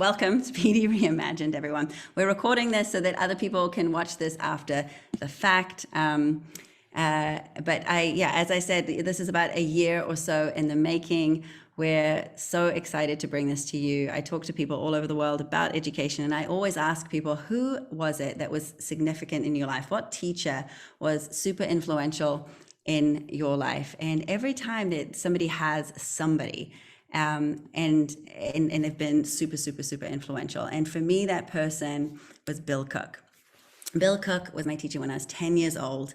welcome to PD Reimagined, everyone. We're recording this so that other people can watch this after the fact. As I said, this is about a year or so in the making. We're so excited to bring this to you. I talk to people all over the world about education, and I always ask people, who was it that was significant in your life? What teacher was super influential in your life? And every time that somebody has somebody, and they've been super influential. And for me, that person was Bill Cook. Bill Cook was my teacher when I was 10 years old.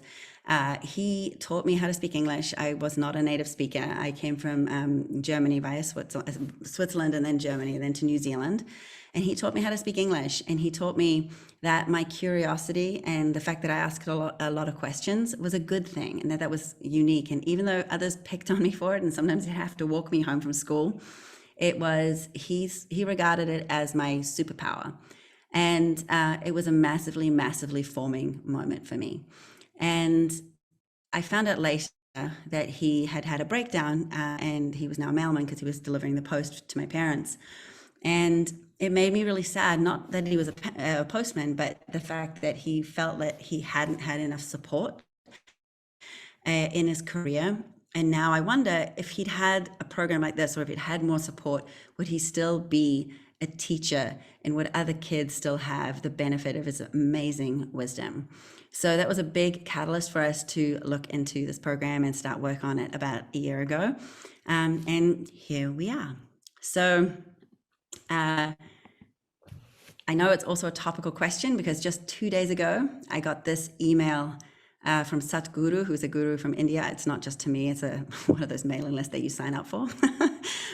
He taught me how to speak English. I was not a native speaker. I came from Germany via Switzerland and then Germany, then to New Zealand. And he taught me how to speak English. And he taught me that my curiosity and the fact that I asked a lot of questions was a good thing, and that was unique. And even though others picked on me for it, and sometimes they'd have to walk me home from school, he regarded it as my superpower. And it was a massively forming moment for me. And I found out later that he had had a breakdown, and he was now a mailman because he was delivering the post to my parents. And it made me really sad, not that he was a postman, but the fact that he felt that he hadn't had enough support in his career. And now I wonder if he'd had a program like this, or if he'd had more support, would he still be a teacher, and would other kids still have the benefit of his amazing wisdom? So that was a big catalyst for us to look into this program and start work on it about a year ago. And here we are. So I know it's also a topical question, because just 2 days ago, I got this email from Satguru, who's a guru from India. It's not just to me, it's one of those mailing lists that you sign up for.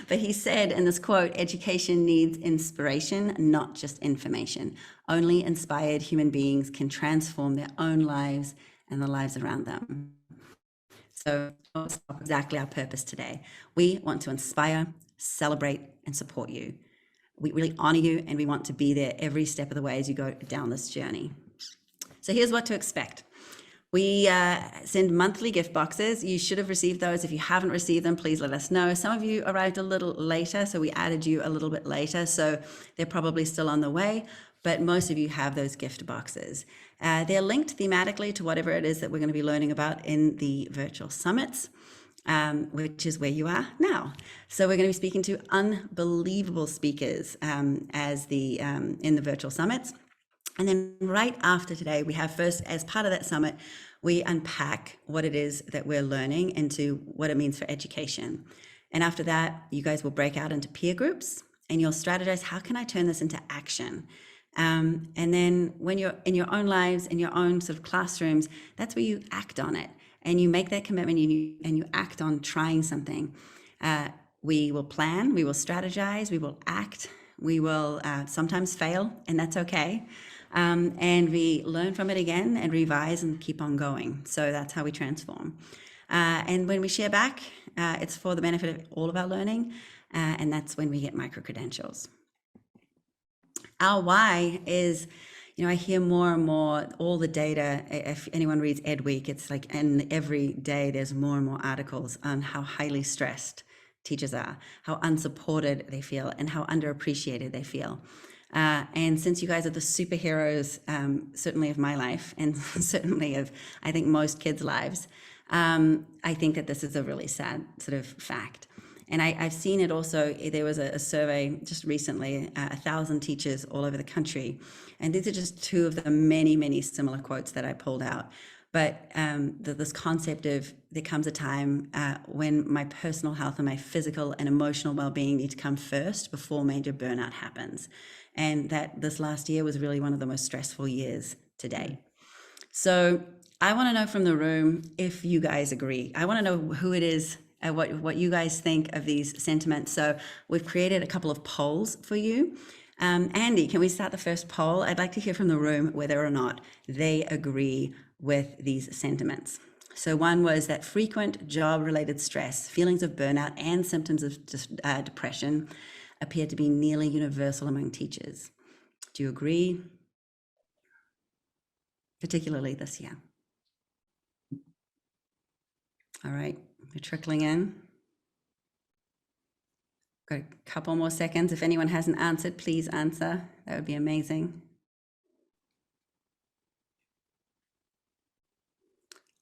But he said in this quote, "Education needs inspiration, not just information. Only inspired human beings can transform their own lives and the lives around them." So that's exactly our purpose today. We want to inspire, celebrate, and support you. We really honor you, and we want to be there every step of the way as you go down this journey. So here's what to expect. We send monthly gift boxes. You should have received those. If you haven't received them, please let us know. Some of you arrived a little later, so we added you a little bit later, so they're probably still on the way, but most of you have those gift boxes. They're linked thematically to whatever it is that we're going to be learning about in the virtual summits, which is where you are now. So we're going to be speaking to unbelievable speakers in the virtual summits. And then right after today, we have first, as part of that summit, we unpack what it is that we're learning into what it means for education. And after that, you guys will break out into peer groups, and you'll strategize, how can I turn this into action? And then when you're in your own lives, in your own sort of classrooms, that's where you act on it. And you make that commitment, and you act on trying something. We will plan, we will strategize, we will act, we will sometimes fail, and that's okay. And we learn from it again and revise and keep on going. So that's how we transform. And when we share back, it's for the benefit of all of our learning. And that's when we get micro-credentials. Our why is, I hear more and more, all the data, if anyone reads Ed Week, it's like, and every day there's more and more articles on how highly stressed teachers are, how unsupported they feel, and how underappreciated they feel. And since you guys are the superheroes, certainly of my life, and certainly of, I think, most kids' lives, I think that this is a really sad sort of fact. And I've seen it also. There was a survey just recently, 1,000 teachers all over the country. And these are just two of the many similar quotes that I pulled out. But this concept of, there comes a time when my personal health and my physical and emotional well-being need to come first before major burnout happens. And that this last year was really one of the most stressful years to date. So I want to know from the room if you guys agree. I want to know who it is, what you guys think of these sentiments. So we've created a couple of polls for you. Andy, can we start the first poll? I'd like to hear from the room whether or not they agree with these sentiments. So one was that frequent job-related stress, feelings of burnout, and symptoms of depression appear to be nearly universal among teachers. Do you agree? Particularly this year. All right, we're trickling in. Got a couple more seconds. If anyone hasn't answered, please answer. That would be amazing.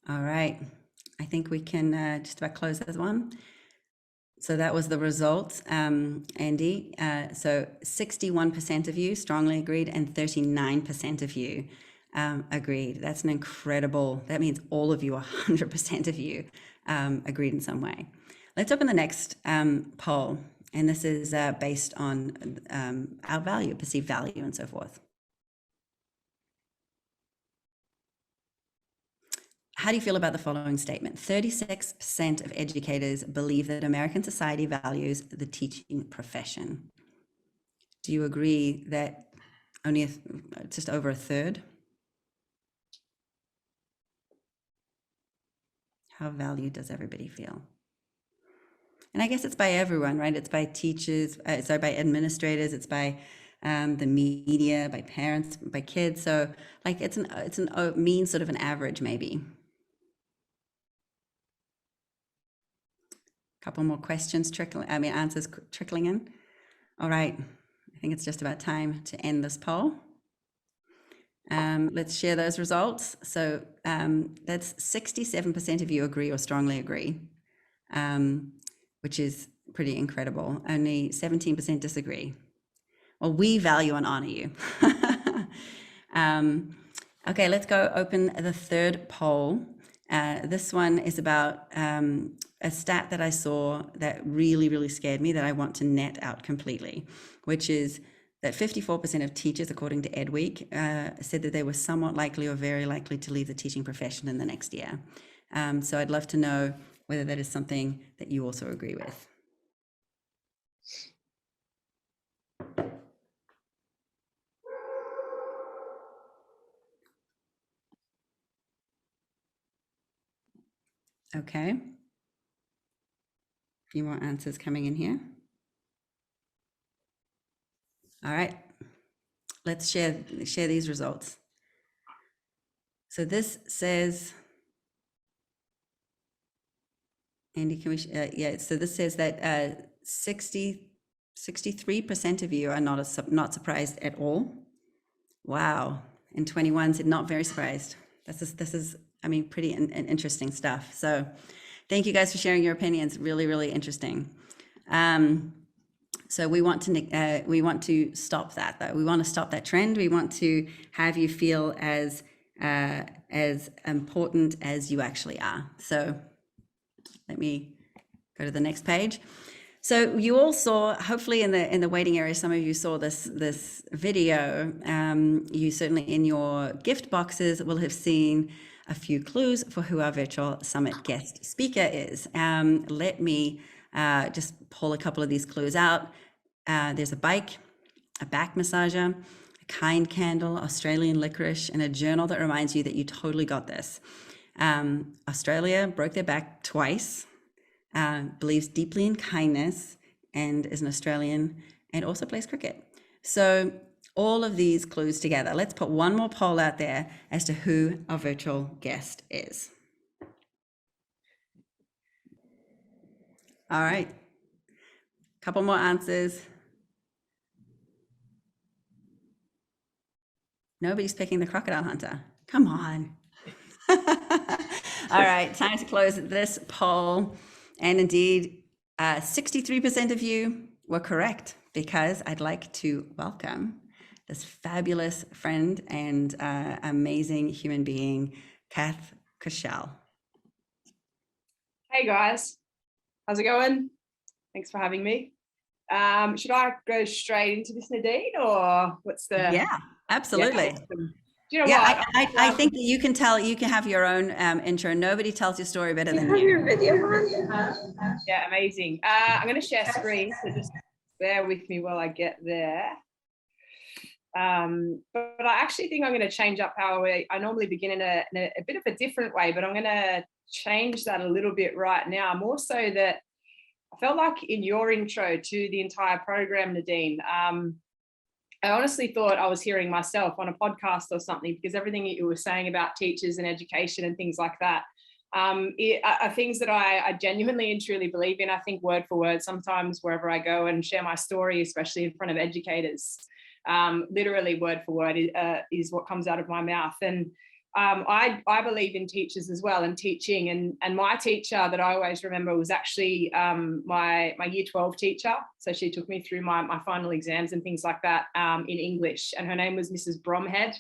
All right. I think we can just about close this one. So that was the results, Andy. So 61% of you strongly agreed and 39% of you agreed. That's an incredible, that means all of you, 100% of you agreed in some way. Let's open the next poll. And this is based on our value, perceived value and so forth. How do you feel about the following statement? 36% of educators believe that American society values the teaching profession. Do you agree that only just over a third? How valued does everybody feel? And I guess it's by everyone, right? It's by teachers, sorry, by administrators, it's by the media, by parents, by kids. So like it's a mean sort of an average maybe. Couple more questions answers trickling in. All right, I think it's just about time to end this poll. Let's share those results. So that's 67% of you agree or strongly agree, which is pretty incredible. Only 17% disagree. Well, we value and honor you. Okay, let's go open the third poll. This one is about a stat that I saw that really, really scared me that I want to net out completely, which is that 54% of teachers, according to EdWeek, said that they were somewhat likely or very likely to leave the teaching profession in the next year. So I'd love to know whether that is something that you also agree with. Okay. A few more answers coming in here. All right. Let's share these results. So this says, Andy, can we, yeah, so this says that 63% of you are not surprised at all. Wow. And 21 said not very surprised. This is, I mean, pretty interesting stuff. So thank you guys for sharing your opinions. Really, really interesting. So we want to stop that though. We want to stop that trend. We want to have you feel as important as you actually are. So let me go to the next page. So you all saw, hopefully in the waiting area, some of you saw this video. You certainly in your gift boxes will have seen a few clues for who our virtual summit guest speaker is. Let me just pull a couple of these clues out. There's a bike, a back massager, a kind candle, Australian licorice, and a journal that reminds you that you totally got this. Australia broke their back twice, believes deeply in kindness, and is an Australian, and also plays cricket. So all of these clues together. Let's put one more poll out there as to who our virtual guest is. All right, couple more answers. Nobody's picking the crocodile hunter. Come on. All right, time to close this poll. And indeed, 63% of you were correct, because I'd like to welcome this fabulous friend and amazing human being, Kath Koschel. Hey guys, how's it going? Thanks for having me. Should I go straight into this, Nadine, or what's the? Yeah, absolutely. Yeah, awesome. Do you know yeah, what? I think that you can have your own intro. Nobody tells your story better than you. Your video on? Yeah, amazing. I'm going to share screen, so just bear with me while I get there. But I actually think I'm going to change up how I normally begin in a bit of a different way, but I'm going to change that a little bit right now, more so that I felt like in your intro to the entire program, Nadine, I honestly thought I was hearing myself on a podcast or something, because everything you were saying about teachers and education and things like that are things that I genuinely and truly believe in. I think word for word, sometimes wherever I go and share my story, especially in front of educators, literally word for word is what comes out of my mouth. And I believe in teachers as well and teaching. And my teacher that I always remember was actually my year 12 teacher. So she took me through my final exams and things like that in English. And her name was Mrs. Bromhead.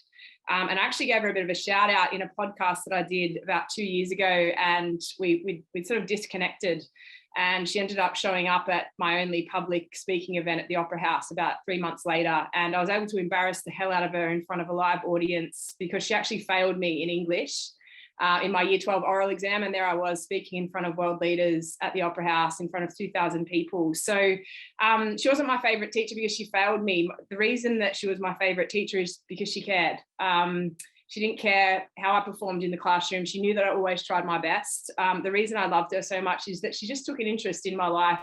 And I actually gave her a bit of a shout out in a podcast that I did about 2 years ago. And we sort of disconnected. And she ended up showing up at my only public speaking event at the Opera House about 3 months later. And I was able to embarrass the hell out of her in front of a live audience because she actually failed me in English in my year 12 oral exam. And there I was speaking in front of world leaders at the Opera House in front of 2,000 people. So she wasn't my favorite teacher because she failed me. The reason that she was my favorite teacher is because she cared. She didn't care how I performed in the classroom. She knew that I always tried my best. The reason I loved her so much is that she just took an interest in my life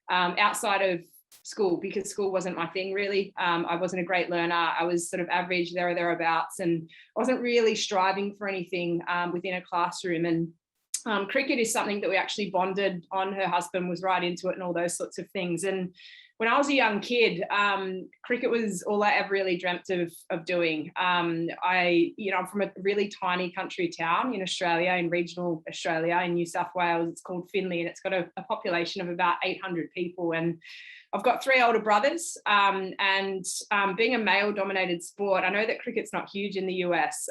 outside of school, because school wasn't my thing really. I wasn't a great learner. I was sort of average there or thereabouts, and I wasn't really striving for anything within a classroom. And cricket is something that we actually bonded on. Her husband was right into it and all those sorts of things. And when I was a young kid, cricket was all I ever really dreamt of doing. I'm from a really tiny country town in Australia, in regional Australia, in New South Wales. It's called Finley, and it's got a population of about 800 people. And I've got 3 older brothers, and being a male-dominated sport, I know that cricket's not huge in the US,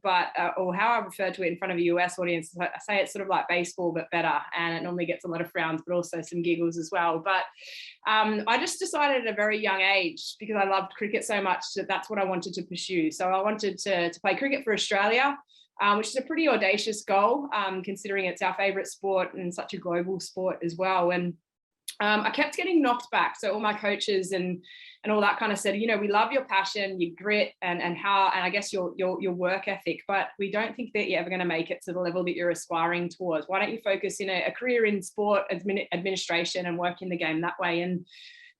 but or how I refer to it in front of a US audience, I say it's sort of like baseball but better, and it normally gets a lot of frowns, but also some giggles as well. But I just decided at a very young age, because I loved cricket so much, that that's what I wanted to pursue. So I wanted to play cricket for Australia. Which is a pretty audacious goal, considering it's our favourite sport and such a global sport as well. And I kept getting knocked back. So all my coaches and all that kind of said, we love your passion, your grit, and I guess your work ethic, but we don't think that you're ever going to make it to the level that you're aspiring towards. Why don't you focus in a career in sport administration and work in the game that way? And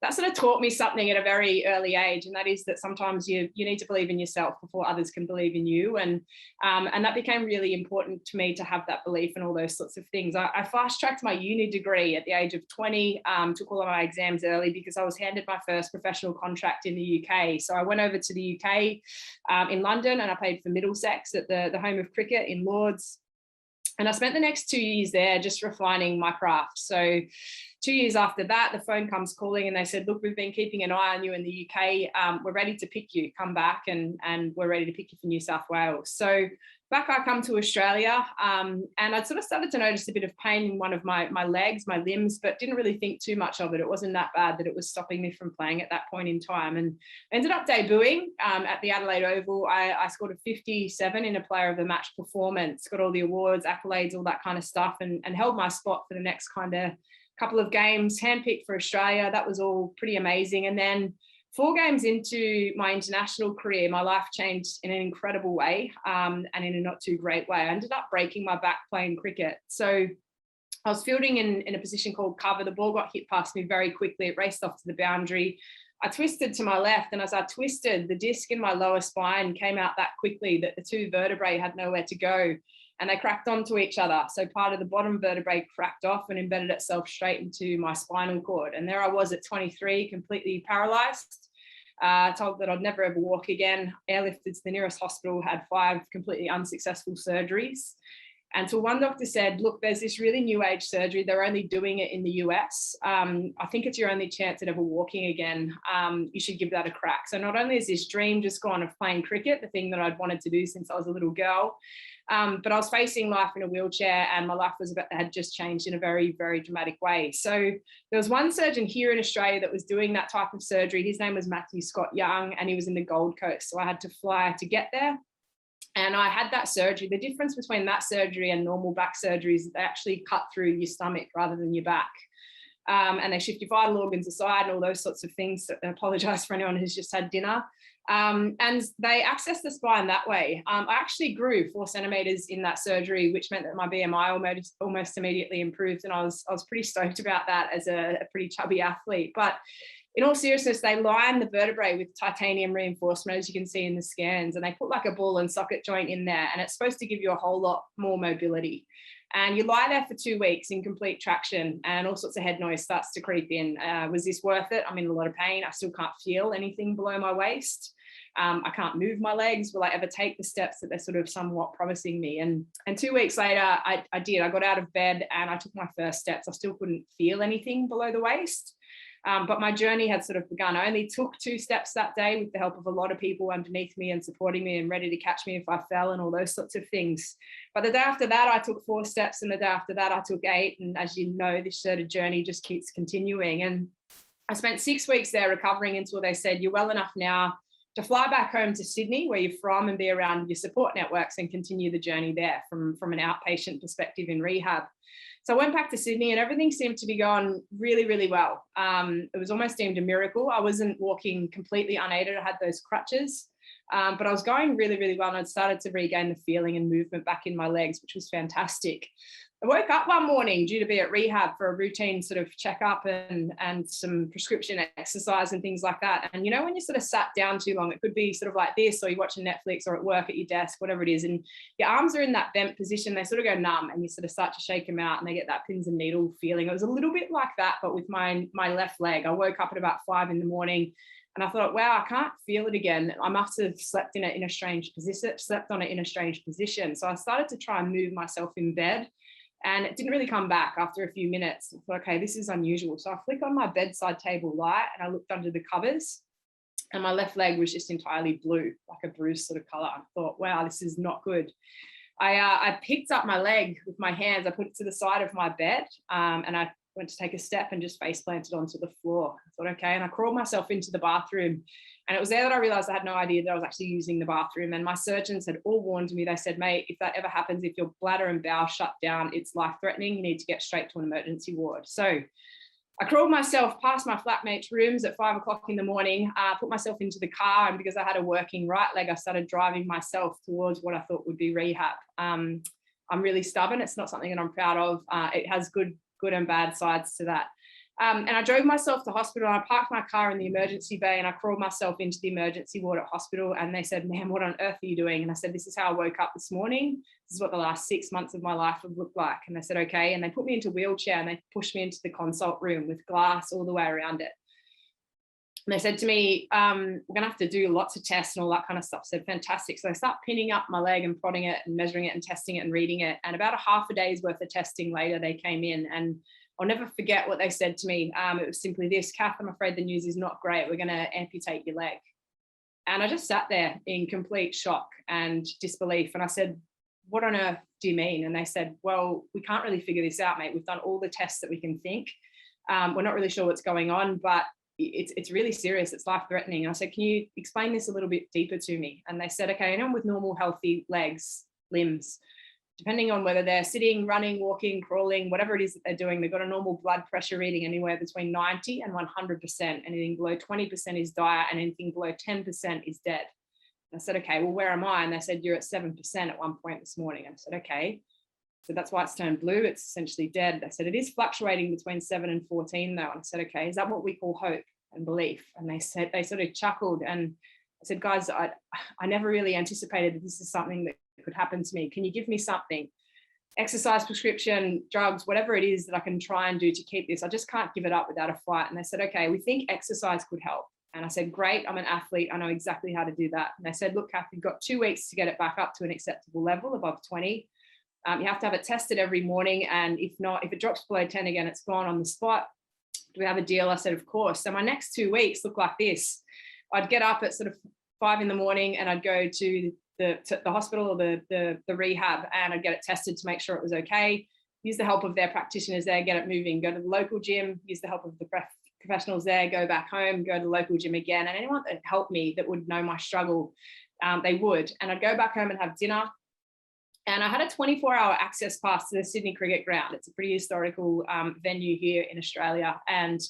that sort of taught me something at a very early age, and that is that sometimes you need to believe in yourself before others can believe in you. And that became really important to me, to have that belief and all those sorts of things. I fast-tracked my uni degree at the age of 20, took all of my exams early because I was handed my first professional contract in the UK. So I went over to the UK in London, and I played for Middlesex at the home of cricket in Lords. And I spent the next 2 years there just refining my craft. So 2 years after that, the phone comes calling and they said, look, we've been keeping an eye on you in the UK. We're ready to pick you. Come back, and we're ready to pick you for New South Wales. So back I come to Australia, and I'd sort of started to notice a bit of pain in one of my legs, my limbs, but didn't really think too much of it. It wasn't that bad that it was stopping me from playing at that point in time. And I ended up debuting at the Adelaide Oval. I scored a 57 in a player of the match performance, got all the awards, accolades, all that kind of stuff, and held my spot for the next kind of couple of games, handpicked for Australia. That was all pretty amazing. And then 4 games into my international career, my life changed in an incredible way, and in a not too great way. I ended up breaking my back playing cricket. So I was fielding in a position called cover. The ball got hit past me very quickly. It raced off to the boundary. I twisted to my left, and as I twisted, the disc in my lower spine came out that quickly that the 2 vertebrae had nowhere to go, and they cracked onto each other. So part of the bottom vertebrae cracked off and embedded itself straight into my spinal cord. And there I was at 23, completely paralyzed, told that I'd never ever walk again, airlifted to the nearest hospital, had 5 completely unsuccessful surgeries. Until one doctor said, look, there's this really new age surgery. They're only doing it in the US. I think it's your only chance at ever walking again. You should give that a crack. So not only is this dream just gone of playing cricket, the thing that I'd wanted to do since I was a little girl, but I was facing life in a wheelchair, and my life had just changed in a very, very dramatic way. So there was one surgeon here in Australia that was doing that type of surgery. His name was Matthew Scott Young, and he was in the Gold Coast. So I had to fly to get there. And I had that surgery. The difference between that surgery and normal back surgery is that they actually cut through your stomach rather than your back. And they shift your vital organs aside and all those sorts of things. So I apologize for anyone who's just had dinner. And they accessed the spine that way. I actually grew 4 centimeters in that surgery, which meant that my BMI almost immediately improved. And I was pretty stoked about that as a pretty chubby athlete. But in all seriousness, they line the vertebrae with titanium reinforcement, as you can see in the scans, and they put like a ball and socket joint in there, and it's supposed to give you a whole lot more mobility. And you lie there for 2 weeks in complete traction, and all sorts of head noise starts to creep in. Was this worth it? I'm in a lot of pain. I still can't feel anything below my waist. I can't move my legs. Will I ever take the steps that they're sort of somewhat promising me? And 2 weeks later, I did. I got out of bed and I took my first steps. I still couldn't feel anything below the waist. But my journey had sort of begun. I only took 2 steps that day with the help of a lot of people underneath me and supporting me and ready to catch me if I fell and all those sorts of things. But the day after that, I took 4 steps, and the day after that, I took 8. And as you know, this sort of journey just keeps continuing. And I spent 6 weeks there recovering until they said, you're well enough now to fly back home to Sydney, where you're from, and be around your support networks and continue the journey there from an outpatient perspective in rehab. So I went back to Sydney and everything seemed to be going really, really well. It was almost deemed a miracle. I wasn't walking completely unaided. I had those crutches, but I was going really, really well. And I'd started to regain the feeling and movement back in my legs, which was fantastic. I woke up one morning due to be at rehab for a routine sort of checkup and some prescription exercise and things like that. And you know, when you sort of sat down too long, it could be sort of like this, or you're watching Netflix or at work at your desk, whatever it is, and your arms are in that bent position, they sort of go numb and you sort of start to shake them out and they get that pins and needle feeling. It was a little bit like that, but with my left leg. I woke up at about 5 in the morning and I thought, wow, I can't feel it again. I must have slept on it in a strange position. So I started to try and move myself in bed. And it didn't really come back after a few minutes. I thought, okay, this is unusual. So I flicked on my bedside table light and I looked under the covers and my left leg was just entirely blue, like a bruised sort of color. I thought, wow, this is not good. I picked up my leg with my hands. I put it to the side of my bed and I went to take a step and just face planted onto the floor. I thought, okay. And I crawled myself into the bathroom. And it was there that I realized I had no idea that I was actually using the bathroom. And my surgeons had all warned me. They said, mate, if that ever happens, if your bladder and bowel shut down, it's life-threatening. You need to get straight to an emergency ward. So I crawled myself past my flatmate's rooms at 5 o'clock in the morning, put myself into the car. And because I had a working right leg, I started driving myself towards what I thought would be rehab. I'm really stubborn. It's not something that I'm proud of. It has good and bad sides to that. And I drove myself to hospital and I parked my car in the emergency bay and I crawled myself into the emergency ward at hospital and they said, ma'am, what on earth are you doing? And I said, this is how I woke up this morning. This is what the last 6 months of my life would look like. And they said, okay. And they put me into a wheelchair and they pushed me into the consult room with glass all the way around it. And they said to me, we're going to have to do lots of tests and all that kind of stuff. I said, fantastic. So I start pinning up my leg and prodding it and measuring it and testing it and reading it. And about a half a day's worth of testing later, they came in and I'll never forget what they said to me. It was simply this, Kath, I'm afraid the news is not great. We're going to amputate your leg. And I just sat there in complete shock and disbelief. And I said, what on earth do you mean? And they said, well, we can't really figure this out, mate. We've done all the tests that we can think. We're not really sure what's going on, but it's really serious. It's life-threatening. And I said, can you explain this a little bit deeper to me? And they said, okay, anyone with normal, healthy legs, limbs, depending on whether they're sitting, running, walking, crawling, whatever it is that they're doing, they've got a normal blood pressure reading anywhere between 90 and 100%. Anything below 20% is dire and anything below 10% is dead. And I said, okay, well, where am I? And they said, you're at 7% at one point this morning. And I said, okay. So that's why it's turned blue. It's essentially dead. They said, it is fluctuating between 7 and 14 though. And I said, okay, is that what we call hope and belief? And they said, they sort of chuckled and I said, guys, I never really anticipated that this is something that could happen to me. Can you give me something? Exercise, prescription, drugs, whatever it is that I can try and do to keep this. I just can't give it up without a fight. And they said, okay, we think exercise could help. And I said, great, I'm an athlete. I know exactly how to do that. And they said, look, Kath, you've got 2 weeks to get it back up to an acceptable level above 20. You have to have it tested every morning. And if not, if it drops below 10 again, it's gone on the spot. Do we have a deal? I said, of course. So my next 2 weeks look like this. I'd get up at sort of 5 in the morning and I'd go to the hospital or the rehab and I'd get it tested to make sure it was okay. Use the help of their practitioners there, get it moving, go to the local gym, use the help of the professionals there, go back home, go to the local gym again. And anyone that helped me that would know my struggle, they would. And I'd go back home and have dinner. And I had a 24-hour access pass to the Sydney Cricket Ground. It's a pretty historical venue here in Australia. And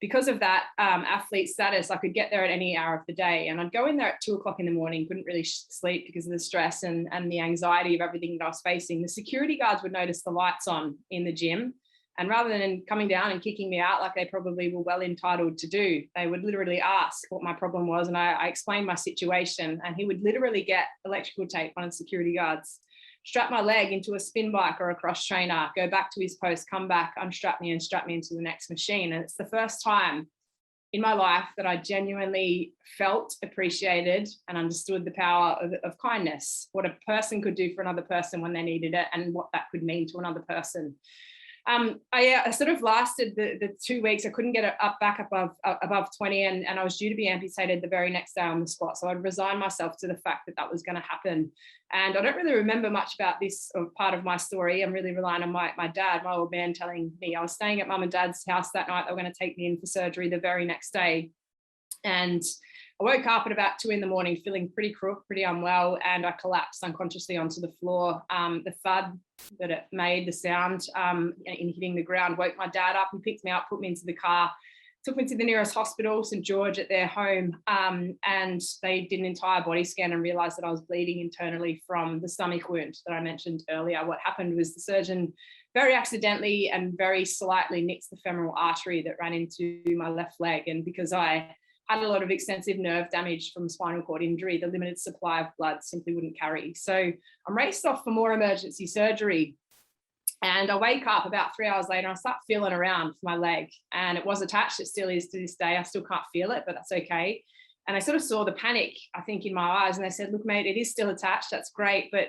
because of that athlete status, I could get there at any hour of the day. And I'd go in there at 2 o'clock in the morning, couldn't really sleep because of the stress and the anxiety of everything that I was facing. The security guards would notice the lights on in the gym And rather than coming down and kicking me out like they probably were well entitled to do, they would literally ask what my problem was. And I explained my situation, and he would literally get electrical tape, one of the security guards, strap my leg into a spin bike or a cross trainer, go back to his post, come back, unstrap me and strap me into the next machine. And it's the first time in my life that I genuinely felt appreciated and understood the power of kindness, what a person could do for another person when they needed it, and what that could mean to another person. I sort of lasted the 2 weeks. I couldn't get it back above 20, and I was due to be amputated the very next day on the spot. So I'd resigned myself to the fact that that was going to happen. And I don't really remember much about this part of my story. I'm really relying on my dad, my old man, telling me. I was staying at mum and dad's house that night. They were going to take me in for surgery the very next day. And I woke up at about 2 a.m, feeling pretty crook, pretty unwell, and I collapsed unconsciously onto the floor. The thud that it made, the sound in hitting the ground, woke my dad up. He picked me up, put me into the car, took me to the nearest hospital, St. George, at their home, and they did an entire body scan and realised that I was bleeding internally from the stomach wound that I mentioned earlier. What happened was the surgeon very accidentally and very slightly nicked the femoral artery that ran into my left leg, and because I had a lot of extensive nerve damage from spinal cord injury, the limited supply of blood simply wouldn't carry. So I'm raced off for more emergency surgery. And I wake up about 3 hours later, and I start feeling around for my leg, and it was attached. It still is to this day. I still can't feel it, but that's okay. And I sort of saw the panic, I think, in my eyes, and they said, look, mate, it is still attached. That's great, but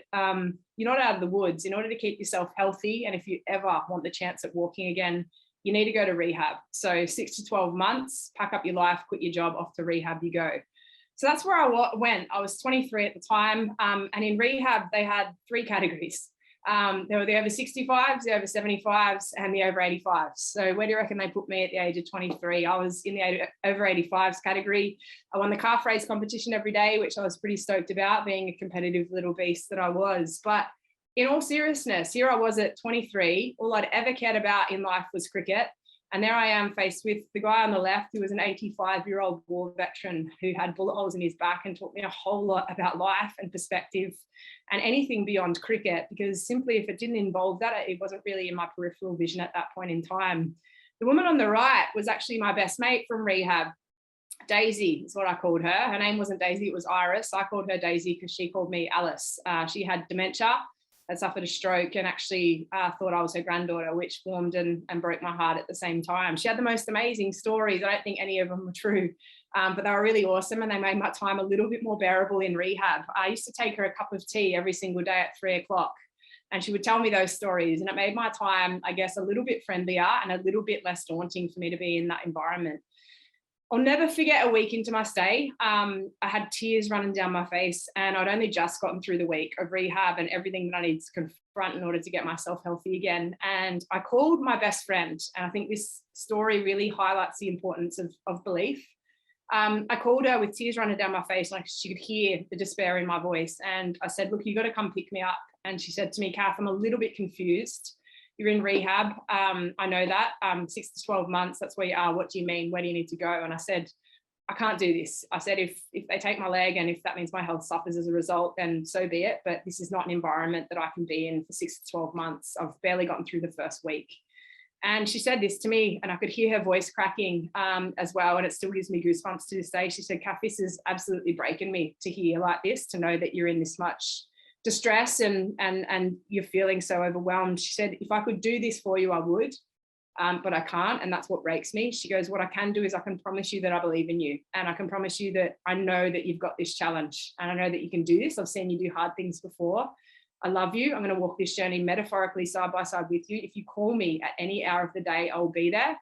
you're not out of the woods. In order to keep yourself healthy, and if you ever want the chance at walking again, you need to go to rehab. So 6 to 12 months, pack up your life, quit your job, off to rehab you go. So that's where I went. I was 23 at the time. And in rehab, they had 3 categories. There were the over 65s, the over 75s, and the over 85s. So where do you reckon they put me at the age of 23? I was in the over 85s category. I won the calf raise competition every day, which I was pretty stoked about, being a competitive little beast that I was. But in all seriousness, here I was at 23. All I'd ever cared about in life was cricket. And there I am faced with the guy on the left, who was an 85-year-old war veteran who had bullet holes in his back and taught me a whole lot about life and perspective and anything beyond cricket, because simply if it didn't involve that, it wasn't really in my peripheral vision at that point in time. The woman on the right was actually my best mate from rehab. Daisy is what I called her. Her name wasn't Daisy, it was Iris. I called her Daisy because she called me Alice. She had dementia, had suffered a stroke, and actually thought I was her granddaughter, which warmed and broke my heart at the same time. She had the most amazing stories. I don't think any of them were true, but they were really awesome, and they made my time a little bit more bearable in rehab. I used to take her a cup of tea every single day at 3 o'clock, and she would tell me those stories, and it made my time, I guess, a little bit friendlier and a little bit less daunting for me to be in that environment. I'll never forget a week into my stay. I had tears running down my face, and I'd only just gotten through the week of rehab and everything that I needed to confront in order to get myself healthy again. And I called my best friend, and I think this story really highlights the importance of belief. I called her with tears running down my face, like she could hear the despair in my voice. And I said, look, you got to come pick me up. And she said to me, Kath, I'm a little bit confused. You're in rehab. I know that. 6 to 12 months, that's where you are. What do you mean? Where do you need to go? And I said, I can't do this. I said, if they take my leg and if that means my health suffers as a result, then so be it. But this is not an environment that I can be in for 6 to 12 months. I've barely gotten through the first week. And she said this to me, and I could hear her voice cracking as well. And it still gives me goosebumps to this day. She said, Kath, this is absolutely breaking me to hear like this, to know that you're in this much distress and you're feeling so overwhelmed. She said, if I could do this for you, I would, but I can't. And that's what breaks me. She goes, what I can do is I can promise you that I believe in you. And I can promise you that I know that you've got this challenge, and I know that you can do this. I've seen you do hard things before. I love you. I'm going to walk this journey metaphorically side by side with you. If you call me at any hour of the day, I'll be there.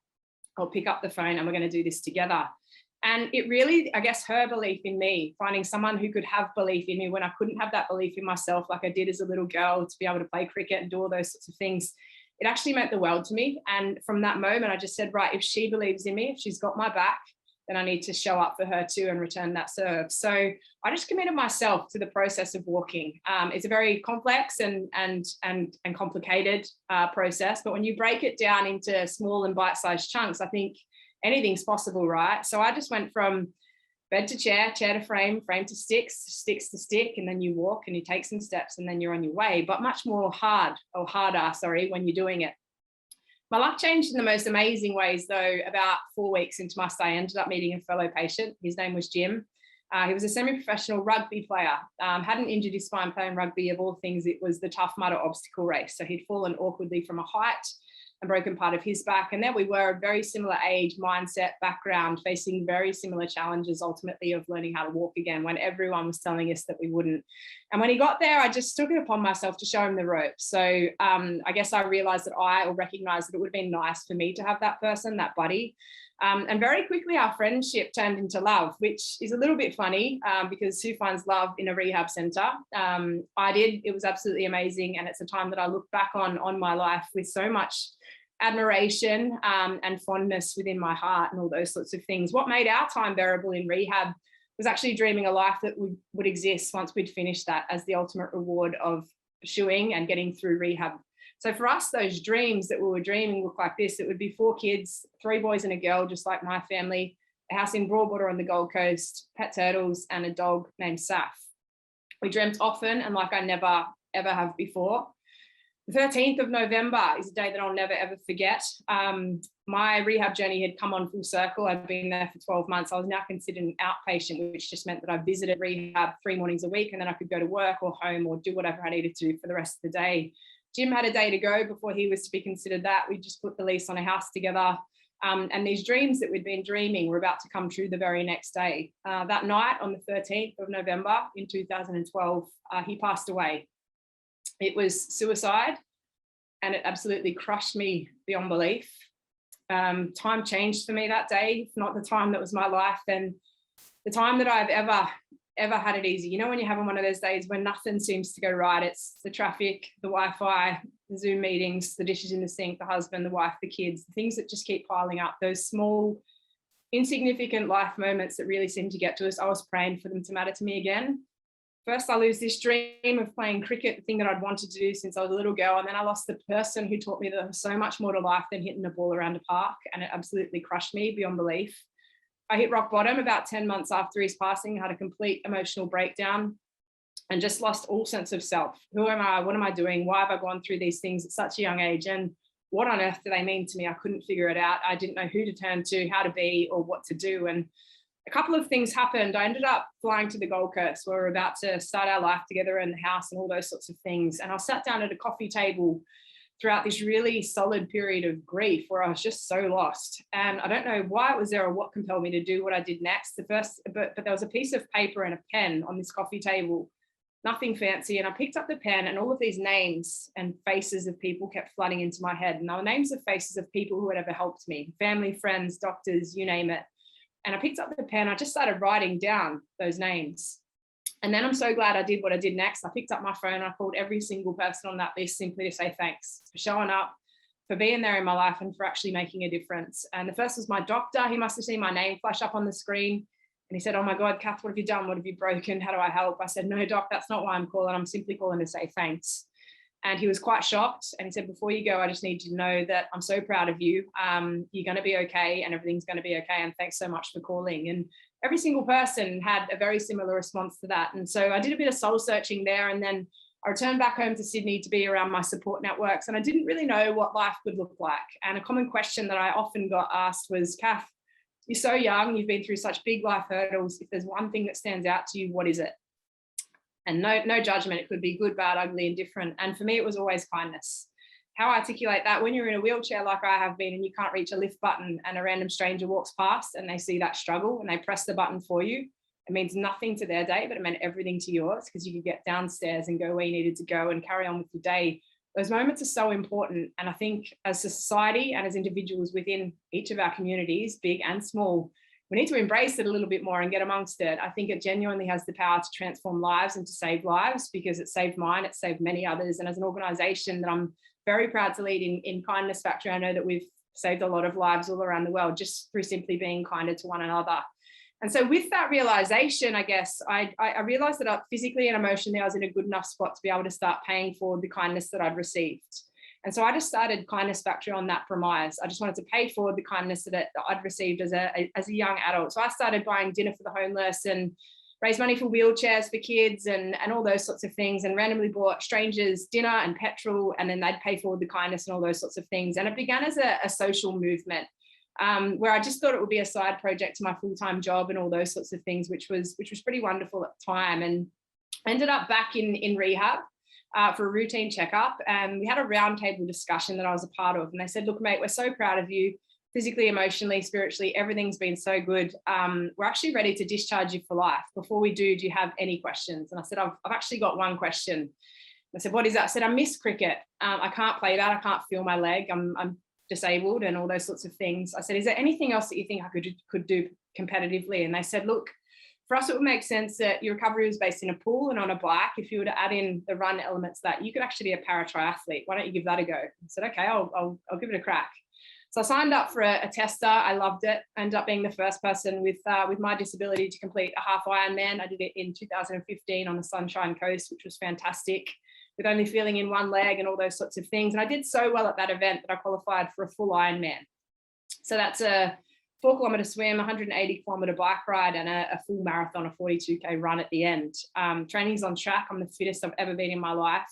I'll pick up the phone and we're going to do this together. And it really, I guess, her belief in me, finding someone who could have belief in me when I couldn't have that belief in myself, like I did as a little girl, to be able to play cricket and do all those sorts of things, it actually meant the world to me. And from that moment, I just said, right, if she believes in me, if she's got my back, then I need to show up for her too and return that serve. So I just committed myself to the process of walking. It's a very complex and complicated process, but when you break it down into small and bite-sized chunks, I think anything's possible, right? So I just went from bed to chair, chair to frame, frame to sticks, sticks to stick, and then you walk and you take some steps and then you're on your way, but much more harder, when you're doing it. My life changed in the most amazing ways, though. About 4 weeks into my stay, I ended up meeting a fellow patient. His name was Jim. He was a semi-professional rugby player, hadn't injured his spine playing rugby. Of all things, it was the Tough Mudder obstacle race. So he'd fallen awkwardly from a height and broken part of his back. And there we were, a very similar age, mindset, background, facing very similar challenges, ultimately, of learning how to walk again, when everyone was telling us that we wouldn't. And when he got there, I just took it upon myself to show him the ropes. So I guess I realized that recognized that it would have been nice for me to have that person, that buddy. And very quickly, our friendship turned into love, which is a little bit funny because who finds love in a rehab center? I did. It was absolutely amazing. And it's a time that I look back on my life with so much admiration and fondness within my heart and all those sorts of things. What made our time bearable in rehab was actually dreaming a life that would exist once we'd finished that, as the ultimate reward of pursuing and getting through rehab. So for us, those dreams that we were dreaming look like this. It would be 4 kids, 3 boys and a girl, just like my family, a house in Broadwater on the Gold Coast, pet turtles, and a dog named Saf. We dreamt often and like I never, ever have before. The 13th of November is a day that I'll never, ever forget. My rehab journey had come on full circle. I'd been there for 12 months. I was now considered an outpatient, which just meant that I visited rehab 3 mornings a week, and then I could go to work or home or do whatever I needed to do for the rest of the day. Jim had a day to go before he was to be considered that. We just put the lease on a house together. And these dreams that we'd been dreaming were about to come true the very next day. That night on the 13th of November in 2012, he passed away. It was suicide, and it absolutely crushed me beyond belief. Time changed for me that day, if not the time that was my life, and the time that I've ever had it easy. You know, when you're having one of those days when nothing seems to go right, it's the traffic, the Wi-Fi, the Zoom meetings, the dishes in the sink, the husband, the wife, the kids, the things that just keep piling up, those small, insignificant life moments that really seem to get to us. I was praying for them to matter to me again. First, I lose this dream of playing cricket, the thing that I'd wanted to do since I was a little girl. And then I lost the person who taught me that there was so much more to life than hitting a ball around a park. And it absolutely crushed me beyond belief. I hit rock bottom about 10 months after his passing, had a complete emotional breakdown and just lost all sense of self. Who am I? What am I doing? Why have I gone through these things at such a young age? And what on earth do they mean to me? I couldn't figure it out. I didn't know who to turn to, how to be, or what to do. And a couple of things happened. I ended up flying to the Gold Coast. We were about to start our life together in the house and all those sorts of things. And I sat down at a coffee table throughout this really solid period of grief where I was just so lost. And I don't know why it was there or what compelled me to do what I did next. But there was a piece of paper and a pen on this coffee table, nothing fancy. And I picked up the pen, and all of these names and faces of people kept flooding into my head. And they were names of faces of people who had ever helped me, family, friends, doctors, you name it. And I picked up the pen, I just started writing down those names. And then I'm so glad I did what I did next. I picked up my phone, I called every single person on that list simply to say thanks for showing up, for being there in my life, and for actually making a difference. And the first was my doctor. He must have seen my name flash up on the screen. And he said, "Oh my God, Kath, what have you done? What have you broken? How do I help?" I said, "No, doc, that's not why I'm calling. I'm simply calling to say thanks." And he was quite shocked. And he said, "Before you go, I just need you to know that I'm so proud of you. You're going to be okay, and everything's going to be okay. And thanks so much for calling." And every single person had a very similar response to that. And so I did a bit of soul searching there. And then I returned back home to Sydney to be around my support networks. And I didn't really know what life would look like. And a common question that I often got asked was, "Kath, you're so young, you've been through such big life hurdles. If there's one thing that stands out to you, what is it?" And no judgment. It could be good, bad, ugly, indifferent. And for me, it was always kindness. How I articulate that: when you're in a wheelchair like I have been and you can't reach a lift button and a random stranger walks past and they see that struggle and they press the button for you, it means nothing to their day, but it meant everything to yours, because you could get downstairs and go where you needed to go and carry on with your day. Those moments are so important. And I think as a society and as individuals within each of our communities, big and small, we need to embrace it a little bit more and get amongst it. I think it genuinely has the power to transform lives and to save lives, because it saved mine, it saved many others. And as an organization that I'm very proud to lead in Kindness Factory, I know that we've saved a lot of lives all around the world just through simply being kinder to one another. And so with that realization, I guess, I realized that physically and emotionally, I was in a good enough spot to be able to start paying forward the kindness that I'd received. And so I just started Kindness Factory on that premise. I just wanted to pay forward the kindness that I'd received as a young adult. So I started buying dinner for the homeless and raise money for wheelchairs for kids and all those sorts of things, and randomly bought strangers dinner and petrol, and then they'd pay forward the kindness and all those sorts of things. And it began as a social movement, where I just thought it would be a side project to my full-time job and all those sorts of things, which was pretty wonderful at the time. And I ended up back in rehab for a routine checkup, and we had a roundtable discussion that I was a part of. And they said, look, mate, we're so proud of you. Physically, emotionally, spiritually, everything's been so good. We're actually ready to discharge you for life. Before we do you have any questions? And I said, I've actually got one question. I said, what is that? I said, I miss cricket. I can't play that. I can't feel my leg. I'm disabled and all those sorts of things. I said, is there anything else that you think I could do competitively? And they said, look, for us, it would make sense that your recovery was based in a pool and on a bike. If you were to add in the run elements, that you could actually be a para triathlete. Why don't you give that a go? I said, okay, I'll give it a crack. So I signed up for a tester. I loved it. I ended up being the first person with my disability to complete a half Ironman. I did it in 2015 on the Sunshine Coast, which was fantastic, with only feeling in one leg and all those sorts of things. And I did so well at that event that I qualified for a full Ironman. So that's a 4-kilometer swim, 180-kilometer bike ride, and a full marathon, a 42K run at the end. Training's on track. I'm the fittest I've ever been in my life.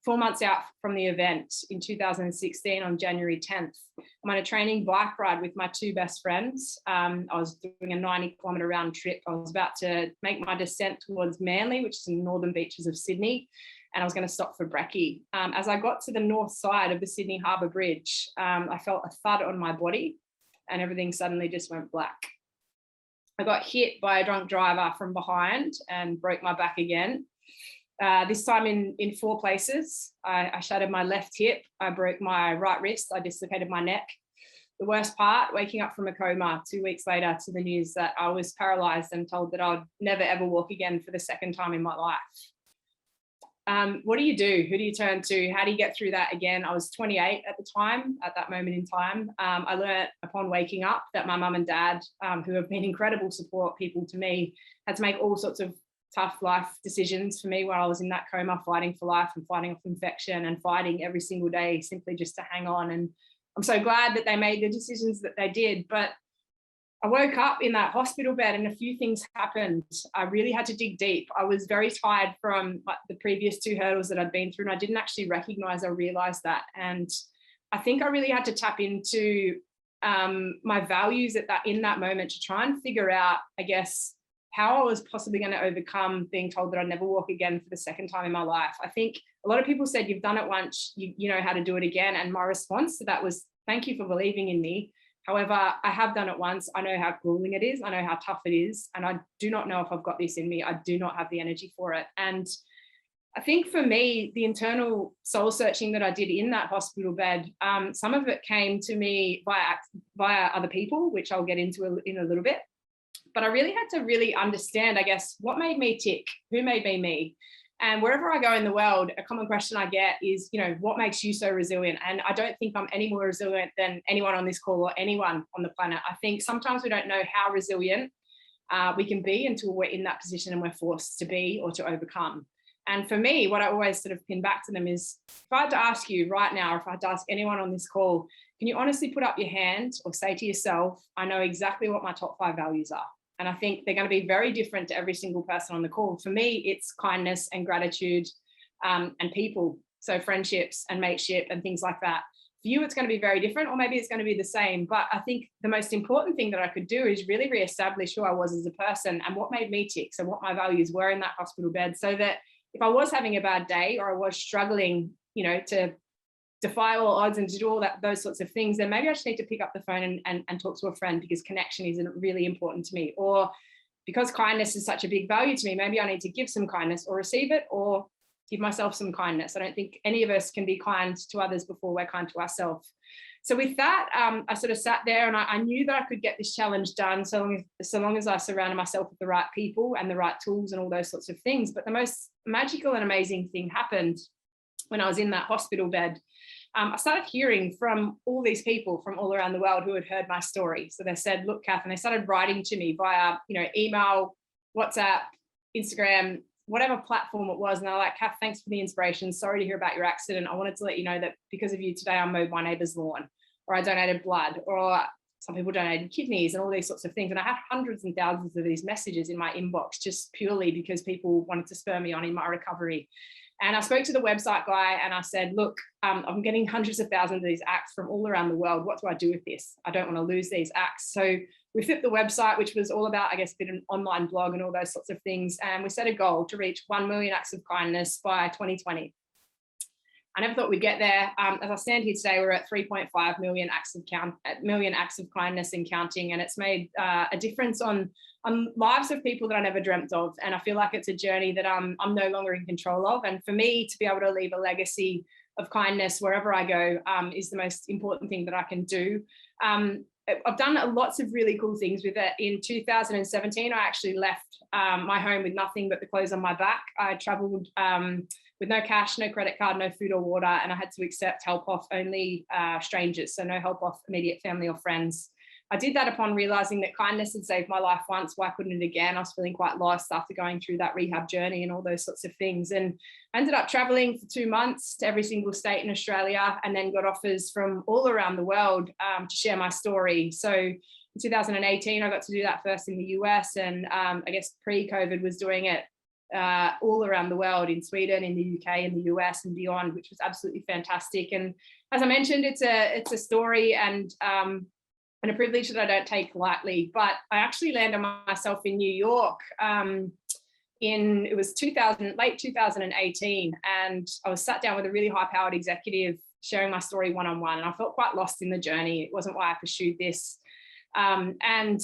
4 months out from the event in 2016, on January 10th, I'm on a training bike ride with my 2 best friends. I was doing a 90-kilometer round trip. I was about to make my descent towards Manly, which is in the northern beaches of Sydney, and I was going to stop for brekkie. As I got to the north side of the Sydney Harbour Bridge, I felt a thud on my body, and everything suddenly just went black. I got hit by a drunk driver from behind and broke my back again. This time in 4 places. I shattered my left hip, I broke my right wrist, I dislocated my neck. The worst part, waking up from a coma 2 weeks later to the news that I was paralysed and told that I'd never ever walk again for the second time in my life. What do you do? Who do you turn to? How do you get through that again? I was 28 at the time, at that moment in time. I learned upon waking up that my mum and dad, who have been incredible support people to me, had to make all sorts of tough life decisions for me while I was in that coma, fighting for life and fighting off infection and fighting every single day simply just to hang on. And I'm so glad that they made the decisions that they did. But I woke up in that hospital bed and a few things happened. I really had to dig deep. I was very tired from the previous 2 hurdles that I'd been through, and I didn't actually recognize or realize that. And I think I really had to tap into my values in that moment to try and figure out, I guess, how I was possibly going to overcome being told that I'd never walk again for the second time in my life. I think a lot of people said, you've done it once, you know how to do it again. And my response to that was, thank you for believing in me. However, I have done it once. I know how grueling it is. I know how tough it is. And I do not know if I've got this in me. I do not have the energy for it. And I think for me, the internal soul searching that I did in that hospital bed, some of it came to me via other people, which I'll get into in a little bit. But I really had to really understand, I guess, what made me tick, who made me me. And wherever I go in the world, a common question I get is, what makes you so resilient? And I don't think I'm any more resilient than anyone on this call or anyone on the planet. I think sometimes we don't know how resilient we can be until we're in that position and we're forced to be or to overcome. And for me, what I always sort of pin back to them is, if I had to ask you right now, or if I had to ask anyone on this call, can you honestly put up your hand or say to yourself, I know exactly what my top 5 values are? And I think they're going to be very different to every single person on the call. For me, it's kindness and gratitude and people. So friendships and mateship and things like that. For you, it's going to be very different, or maybe it's going to be the same. But I think the most important thing that I could do is really reestablish who I was as a person and what made me tick. So what my values were in that hospital bed, so that if I was having a bad day or I was struggling, to defy all odds and to do all those sorts of things, then maybe I just need to pick up the phone and talk to a friend, because connection is really important to me. Or because kindness is such a big value to me, maybe I need to give some kindness or receive it or give myself some kindness. I don't think any of us can be kind to others before we're kind to ourselves. So with that, I sort of sat there and I knew that I could get this challenge done so long as I surrounded myself with the right people and the right tools and all those sorts of things. But the most magical and amazing thing happened when I was in that hospital bed. I started hearing from all these people from all around the world who had heard my story. So they said, look, Kath, and they started writing to me via, email, WhatsApp, Instagram, whatever platform it was. And they're like, Kath, thanks for the inspiration. Sorry to hear about your accident. I wanted to let you know that because of you today, I mowed my neighbour's lawn, or I donated blood, or some people donated kidneys and all these sorts of things. And I had hundreds and thousands of these messages in my inbox just purely because people wanted to spur me on in my recovery. And I spoke to the website guy and I said, look, I'm getting hundreds of thousands of these acts from all around the world. What do I do with this? I don't want to lose these acts. So we flipped the website, which was all about, I guess, a bit of an online blog and all those sorts of things. And we set a goal to reach 1 million acts of kindness by 2020. I never thought we'd get there. As I stand here today, we're at 3.5 million acts of kindness and counting, and it's made a difference on lives of people that I never dreamt of. And I feel like it's a journey that I'm no longer in control of. And for me to be able to leave a legacy of kindness wherever I go is the most important thing that I can do. I've done lots of really cool things with it. In 2017, I actually left my home with nothing but the clothes on my back. I traveled with no cash, no credit card, no food or water, and I had to accept help off only strangers, so no help off immediate family or friends. I did that upon realizing that kindness had saved my life once. Why couldn't it again? I was feeling quite lost after going through that rehab journey and all those sorts of things. And I ended up traveling for 2 months to every single state in Australia, and then got offers from all around the world to share my story. So in 2018, I got to do that first in the US, and I guess pre-COVID was doing it all around the world, in Sweden, in the UK, in the US and beyond, which was absolutely fantastic. And as I mentioned, it's a story and a privilege that I don't take lightly. But I actually landed myself in New York it was late 2018, and I was sat down with a really high-powered executive sharing my story one-on-one, and I felt quite lost in the journey. It wasn't why I pursued this, and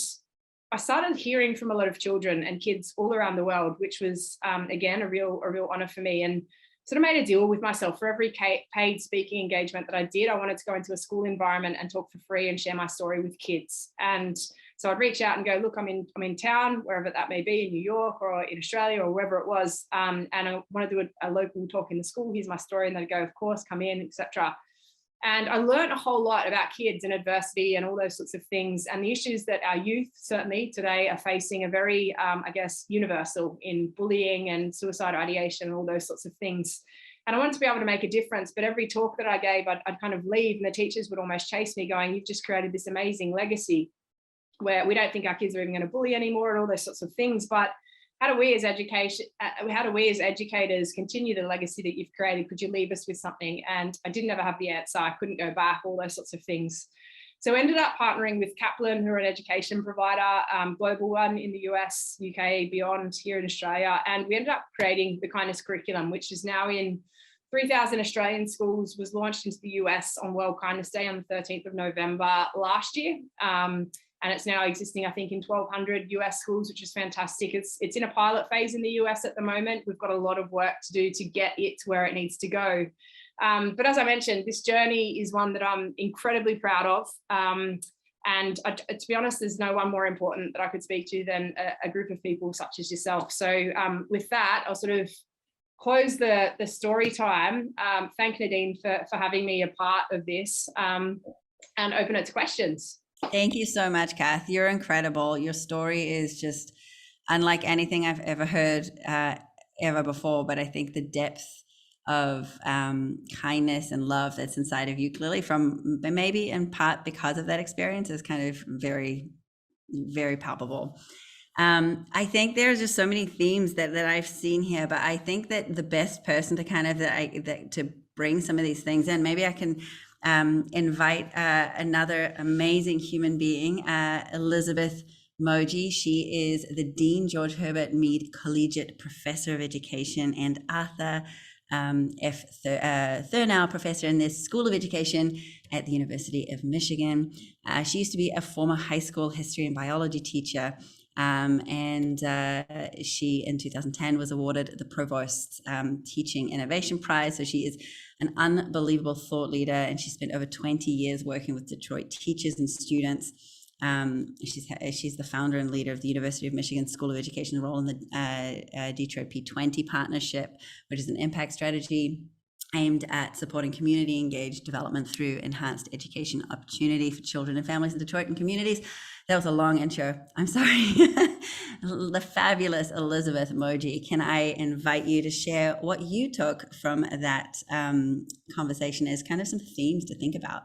I started hearing from a lot of children and kids all around the world, which was again a real honor for me. And sort of made a deal with myself. For every paid speaking engagement that I did, I wanted to go into a school environment and talk for free and share my story with kids. And so I'd reach out and go, look, I'm in town, wherever that may be, in New York or in Australia or wherever it was, and I want to do a local talk in the school. Here's my story, and they'd go, of course, come in, etc. And I learned a whole lot about kids and adversity and all those sorts of things, and the issues that our youth certainly today are facing are very, I guess, universal in bullying and suicide ideation and all those sorts of things. And I wanted to be able to make a difference, but every talk that I gave, I'd kind of leave, and the teachers would almost chase me going, you've just created this amazing legacy where we don't think our kids are even going to bully anymore and all those sorts of things. But how do we as educators continue the legacy that you've created? Could you leave us with something? And I didn't ever have the answer. I couldn't go back, all those sorts of things. So I ended up partnering with Kaplan, who are an education provider, global one in the US, UK, beyond, here in Australia. And we ended up creating the Kindness Curriculum, which is now in 3,000 Australian schools, was launched into the US on World Kindness Day on the 13th of November last year. And it's now existing, I think, in 1,200 US schools, which is fantastic. It's in a pilot phase in the US at the moment. We've got a lot of work to do to get it to where it needs to go. But as I mentioned, this journey is one that I'm incredibly proud of. And to be honest, there's no one more important that I could speak to than a group of people such as yourself. So with that, I'll sort of close the story time. Thank Nadine for having me a part of this, and open it to questions. Thank you so much, Kath. You're incredible. Your story is just unlike anything I've ever heard ever before. But I think the depth of kindness and love that's inside of you, clearly from maybe in part because of that experience, is kind of very, very palpable. I think there's just so many themes that I've seen here, but I think that the best person to kind of to bring some of these things in, maybe I can invite another amazing human being, Elizabeth Moje. She is the Dean George Herbert Mead Collegiate Professor of Education and Arthur F. Thurnau Professor in the School of Education at the University of Michigan. She used to be a former high school history and biology teacher. And she in 2010 was awarded the Provost's Teaching Innovation Prize. So she is an unbelievable thought leader, and she spent over 20 years working with Detroit teachers and students. She's the founder and leader of the University of Michigan School of Education, role in the Detroit P20 partnership, which is an impact strategy aimed at supporting community engaged development through enhanced education opportunity for children and families in Detroit and communities. That was a long intro. I'm sorry. The fabulous Elizabeth Moje. Can I invite you to share what you took from that conversation as kind of some themes to think about?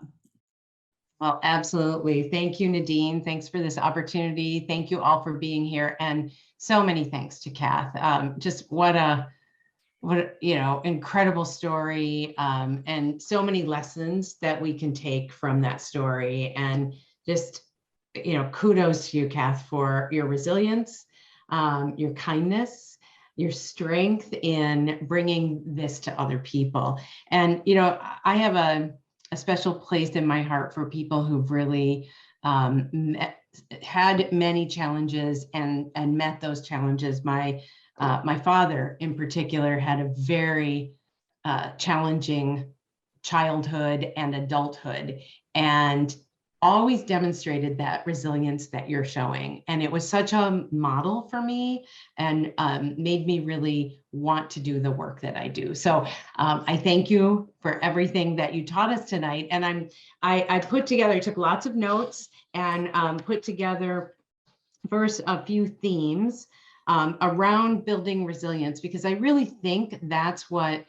Well, absolutely. Thank you, Nadine. Thanks for this opportunity. Thank you all for being here. And so many thanks to Kath. Just what incredible story, and so many lessons that we can take from that story. And just, kudos to you, Kath, for your resilience, your kindness, your strength in bringing this to other people. And, I have a special place in my heart for people who've really had many challenges and met those challenges. My father in particular had a very challenging childhood and adulthood, and always demonstrated that resilience that you're showing. And it was such a model for me, and made me really want to do the work that I do. So I thank you for everything that you taught us tonight. And I took lots of notes and put together first a few themes around building resilience, because I really think that's what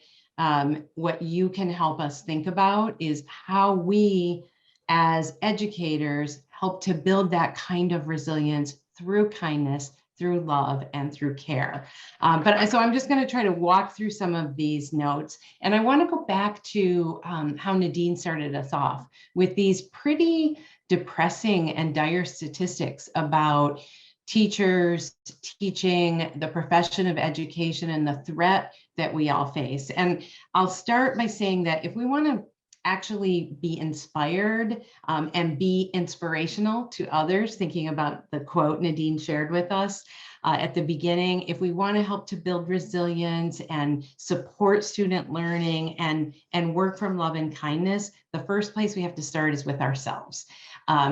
you can help us think about, is how we as educators help to build that kind of resilience through kindness, through love, and through care. So I'm just going to try to walk through some of these notes. And I want to go back to how Nadine started us off with these pretty depressing and dire statistics about teachers, teaching, the profession of education, and the threat that we all face. And I'll start by saying that if we want to actually be inspired and be inspirational to others, thinking about the quote Nadine shared with us at the beginning, if we want to help to build resilience and support student learning and work from love and kindness, the first place we have to start is with ourselves.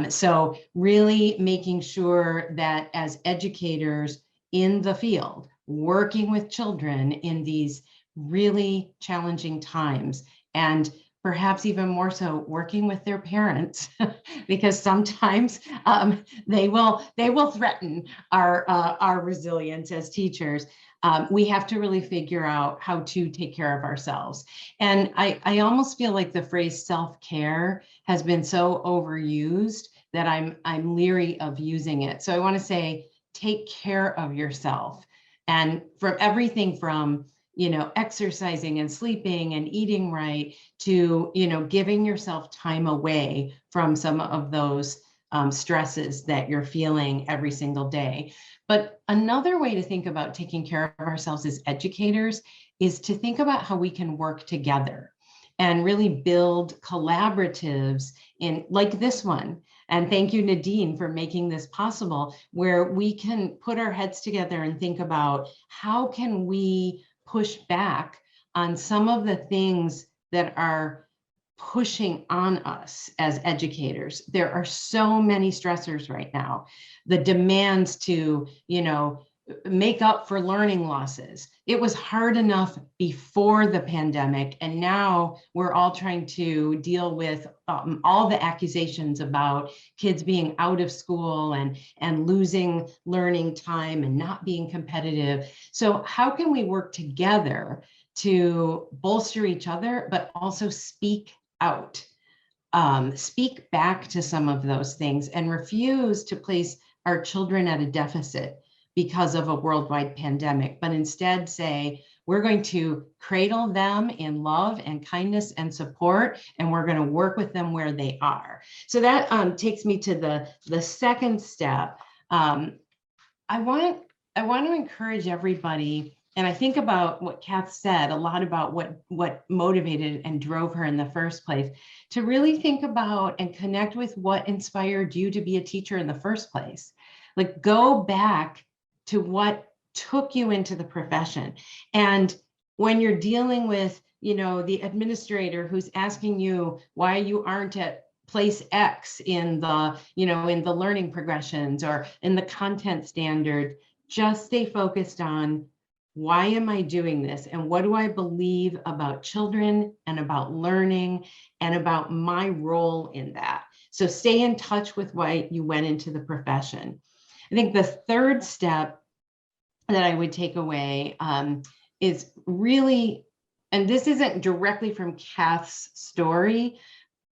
So really making sure that as educators in the field, working with children in these really challenging times, and perhaps even more so working with their parents, because sometimes they will threaten our resilience as teachers. We have to really figure out how to take care of ourselves. And I almost feel like the phrase self-care has been so overused that I'm leery of using it. So I want to say, take care of yourself. And from everything from exercising and sleeping and eating right to, giving yourself time away from some of those stresses that you're feeling every single day. But another way to think about taking care of ourselves as educators is to think about how we can work together and really build collaboratives in like this one. And thank you, Nadine, for making this possible, where we can put our heads together and think about how can we push back on some of the things that are pushing on us as educators. There are so many stressors right now. The demands to, make up for learning losses. It was hard enough before the pandemic, and now we're all trying to deal with all the accusations about kids being out of school and losing learning time and not being competitive. So how can we work together to bolster each other, but also speak out, speak back to some of those things, and refuse to place our children at a deficit because of a worldwide pandemic, but instead say, we're going to cradle them in love and kindness and support, and we're going to work with them where they are. So that takes me to the second step. I want to encourage everybody, and I think about what Kath said a lot about what motivated and drove her in the first place, to really think about and connect with what inspired you to be a teacher in the first place. Like, go back to what took you into the profession. And when you're dealing with, the administrator who's asking you why you aren't at place X in the, in the learning progressions or in the content standard, just stay focused on, why am I doing this? And what do I believe about children and about learning and about my role in that? So stay in touch with why you went into the profession. I think the third step that I would take away is really, and this isn't directly from Kath's story,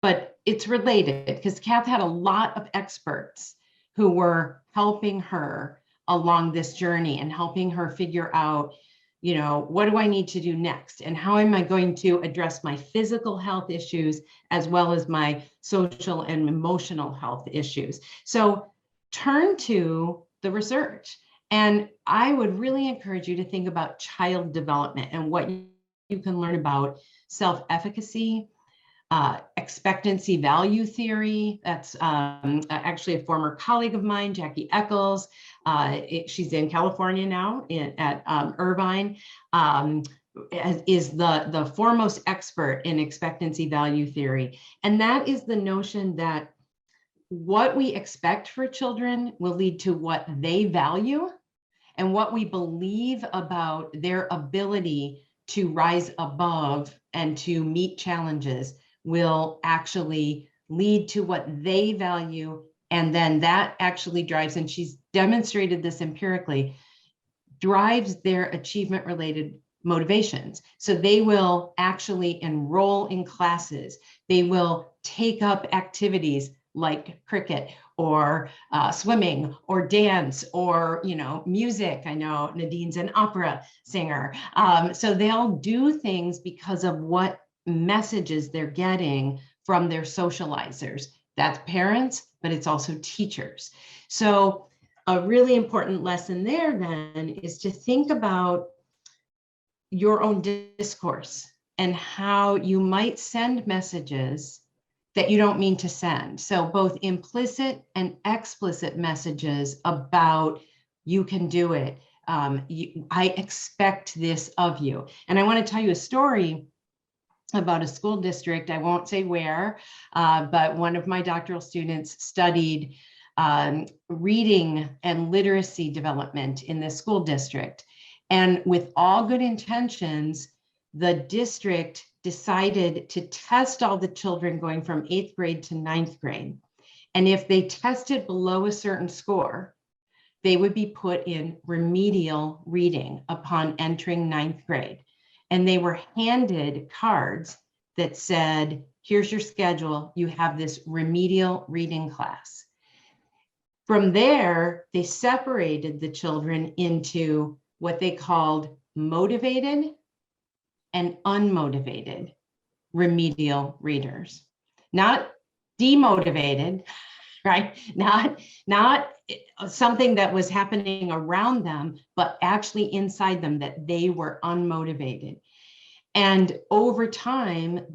but it's related because Kath had a lot of experts who were helping her along this journey and helping her figure out, you know, what do I need to do next? And how am I going to address my physical health issues as well as my social and emotional health issues? So turn to the research. And I would really encourage you to think about child development and what you can learn about self-efficacy, expectancy value theory. That's actually a former colleague of mine, Jackie Eccles. She's in California now at Irvine, is the foremost expert in expectancy value theory. And that is the notion that what we expect for children will lead to what they value, and what we believe about their ability to rise above and to meet challenges will actually lead to what they value. And then that actually drives, and she's demonstrated this empirically, drives their achievement related motivations. So they will actually enroll in classes. They will take up activities like cricket or swimming or dance or, you know, music. I know Nadine's an opera singer. So they'll do things because of what messages they're getting from their socializers. That's parents, but it's also teachers. So a really important lesson there then is to think about your own discourse and how you might send messages that you don't mean to send. So both implicit and explicit messages about you can do it. I expect this of you. And I want to tell you a story about a school district. I won't say where, but one of my doctoral students studied reading and literacy development in this school district. And with all good intentions, the district decided to test all the children going from 8th grade to 9th grade. And if they tested below a certain score, they would be put in remedial reading upon entering 9th grade. And they were handed cards that said, here's your schedule, you have this remedial reading class. From there, they separated the children into what they called motivated and unmotivated remedial readers, not demotivated, right? Not something that was happening around them, but actually inside them, that they were unmotivated. And over time,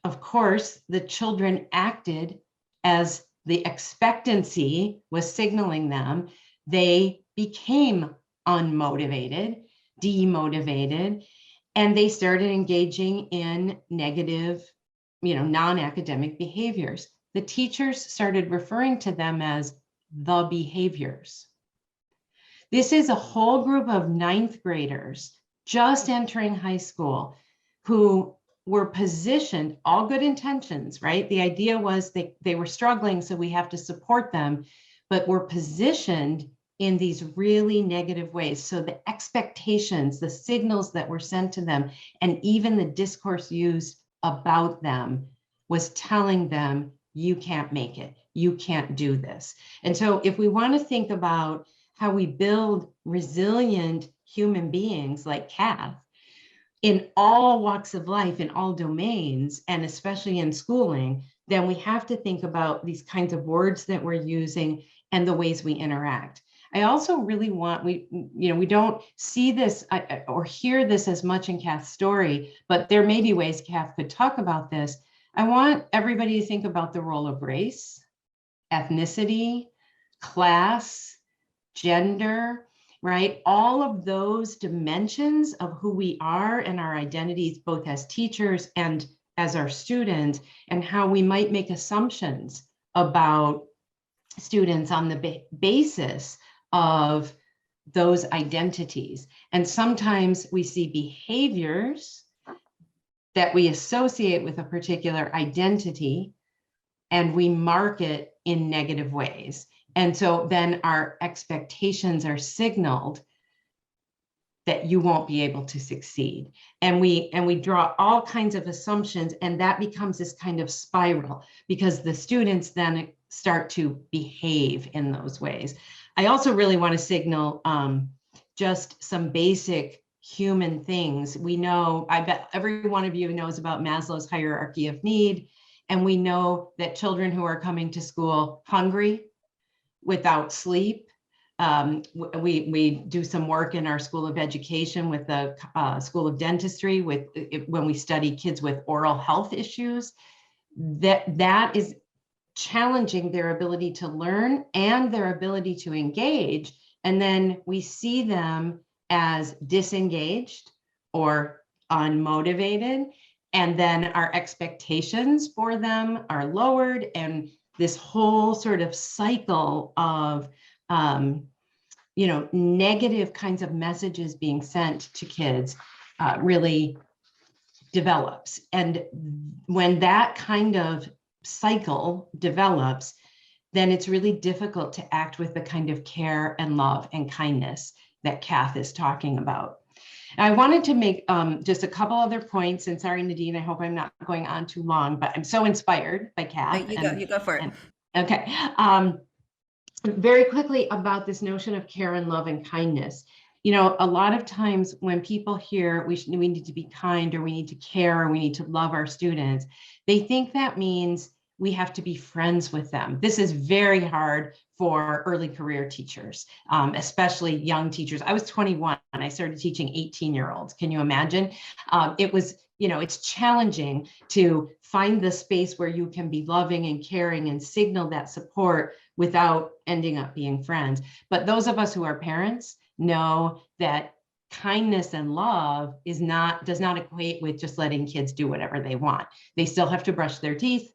of course, the children acted as the expectancy was signaling them. They became unmotivated, demotivated, and they started engaging in negative, non-academic behaviors. The teachers started referring to them as the behaviors. This is a whole group of 9th graders just entering high school who were positioned, all good intentions, right? The idea was they were struggling, so we have to support them, but were positioned in these really negative ways. So the expectations, the signals that were sent to them, and even the discourse used about them was telling them, you can't make it, you can't do this. And so if we want to think about how we build resilient human beings like Kath, in all walks of life, in all domains, and especially in schooling, then we have to think about these kinds of words that we're using and the ways we interact. I also really want, we don't see this or hear this as much in Kath's story, but there may be ways Kath could talk about this. I want everybody to think about the role of race, ethnicity, class, gender, right? All of those dimensions of who we are and our identities, both as teachers and as our students, and how we might make assumptions about students on the basis of those identities. And sometimes we see behaviors that we associate with a particular identity and we mark it in negative ways. And so then our expectations are signaled that you won't be able to succeed. And we draw all kinds of assumptions, and that becomes this kind of spiral because the students then start to behave in those ways. I also really want to signal just some basic human things. We know, I bet every one of you knows about Maslow's hierarchy of need. And we know that children who are coming to school hungry, without sleep, we do some work in our School of Education with the School of Dentistry when we study kids with oral health issues, that is challenging their ability to learn and their ability to engage. And then we see them as disengaged or unmotivated. And then our expectations for them are lowered. And this whole sort of cycle of negative kinds of messages being sent to kids really develops. And when that kind of cycle develops, then it's really difficult to act with the kind of care and love and kindness that Kath is talking about. I wanted to make just a couple other points, and sorry, Nadine, I hope I'm not going on too long, but I'm so inspired by Kath. You go for it. Okay. Very quickly about this notion of care and love and kindness. A lot of times when people hear we need to be kind, or we need to care, or we need to love our students, they think that means we have to be friends with them. This is very hard for early career teachers, especially young teachers. I was 21 and I started teaching 18-year-olds. Can you imagine? It was, it's challenging to find the space where you can be loving and caring and signal that support without ending up being friends. But those of us who are parents know that kindness and love does not equate with just letting kids do whatever they want. They still have to brush their teeth.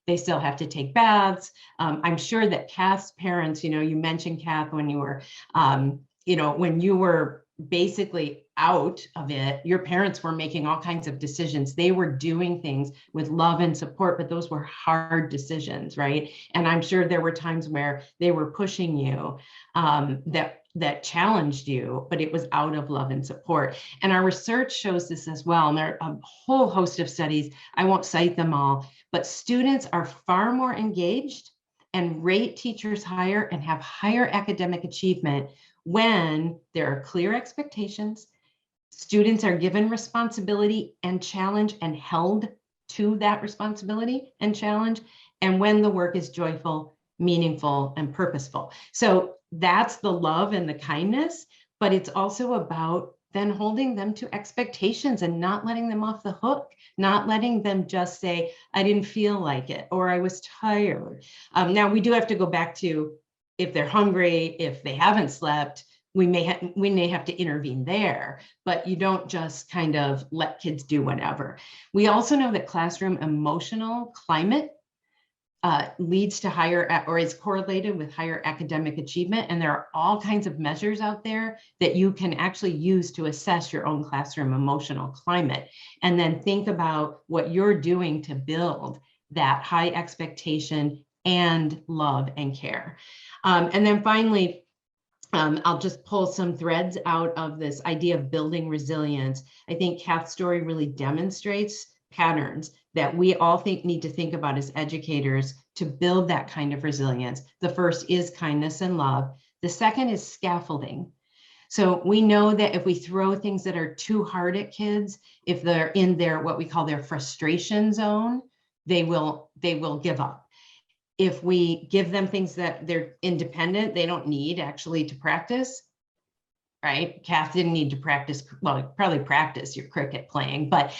They still have to take baths. I'm sure that Kath's parents, you mentioned, Kath, when you were, when you were basically out of it, your parents were making all kinds of decisions. They were doing things with love and support, but those were hard decisions, right? And I'm sure there were times where they were pushing you that challenged you, but it was out of love and support. And our research shows this as well. And there are a whole host of studies. I won't cite them all, but students are far more engaged and rate teachers higher and have higher academic achievement when there are clear expectations, students are given responsibility and challenge and held to that responsibility and challenge, and when the work is joyful, meaningful, and purposeful. So that's the love and the kindness, but it's also about then holding them to expectations and not letting them off the hook, not letting them just say, I didn't feel like it, or I was tired. Now we do have to go back to, if they're hungry, if they haven't slept, we may have to intervene there, but you don't just kind of let kids do whatever. We also know that classroom emotional climate leads to higher, or is correlated with higher academic achievement. And there are all kinds of measures out there that you can actually use to assess your own classroom emotional climate. And then think about what you're doing to build that high expectation and love and care. And then finally, I'll just pull some threads out of this idea of building resilience. I think Kath's story really demonstrates patterns that we all need to think about as educators to build that kind of resilience. The first is kindness and love. The second is scaffolding. So we know that if we throw things that are too hard at kids, if they're in their, what we call their frustration zone, they will give up. If we give them things that they're independent, they don't need actually to practice, right? Kath didn't need to practice, well, probably practice your cricket playing, but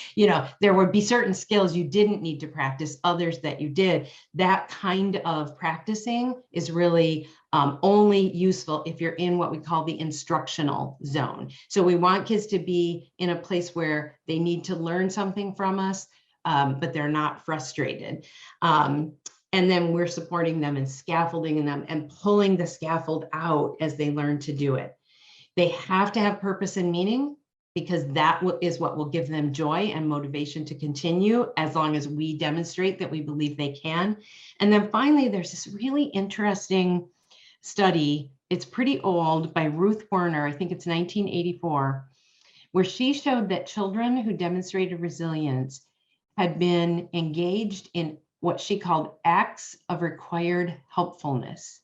there would be certain skills you didn't need to practice, others that you did. That kind of practicing is really only useful if you're in what we call the instructional zone. So we want kids to be in a place where they need to learn something from us, but they're not frustrated. And then we're supporting them and scaffolding them and pulling the scaffold out as they learn to do it. They have to have purpose and meaning, because that is what will give them joy and motivation to continue, as long as we demonstrate that we believe they can. And then finally, there's this really interesting study. It's pretty old, by Ruth Werner. I think it's 1984. where she showed that children who demonstrated resilience had been engaged in what she called acts of required helpfulness.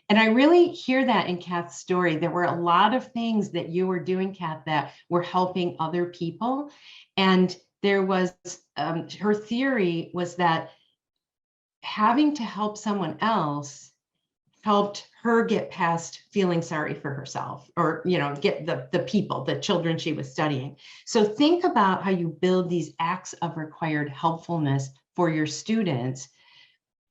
And I really hear that in Kath's story. There were a lot of things that you were doing, Kath, that were helping other people. And there was, her theory was that having to help someone else helped her get past feeling sorry for herself, or, you know, get the people, the children she was studying. So think about how you build these acts of required helpfulness for your students